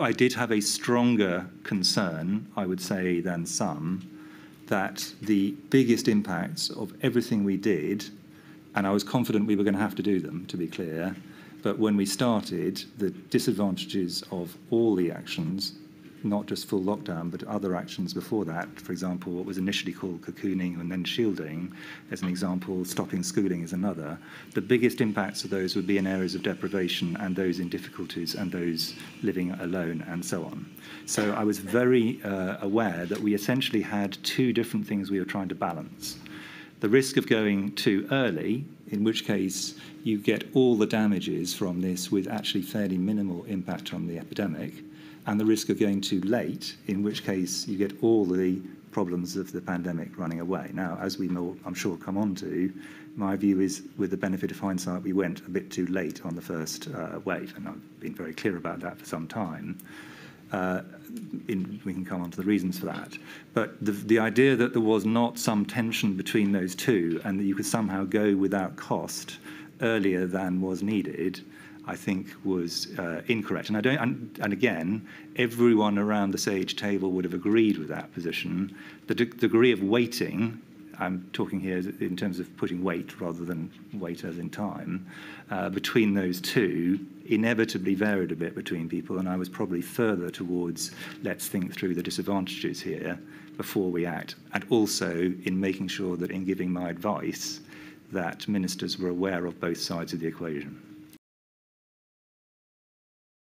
I did have a stronger concern, I would say, than some, that the biggest impacts of everything we did, and I was confident we were going to have to do them, to be clear, but when we started, the disadvantages of all the actions, not just full lockdown, but other actions before that, for example, what was initially called cocooning and then shielding, as an example, stopping schooling is another. The biggest impacts of those would be in areas of deprivation and those in difficulties and those living alone and so on. So I was very aware that we essentially had two different things we were trying to balance. The risk of going too early, in which case you get all the damages from this with actually fairly minimal impact on the epidemic, and the risk of going too late, in which case you get all the problems of the pandemic running away. Now, as we will, I'm sure, come on to, my view is, with the benefit of hindsight, we went a bit too late on the first wave, and I've been very clear about that for some time. We can come on to the reasons for that. But the idea that there was not some tension between those two and that you could somehow go without cost earlier than was needed, I think was incorrect. And again, everyone around the SAGE table would have agreed with that position. The degree of weighting, I'm talking here in terms of putting weight rather than weight as in time, between those two inevitably varied a bit between people, and I was probably further towards let's think through the disadvantages here before we act, and also in making sure that in giving my advice that ministers were aware of both sides of the equation.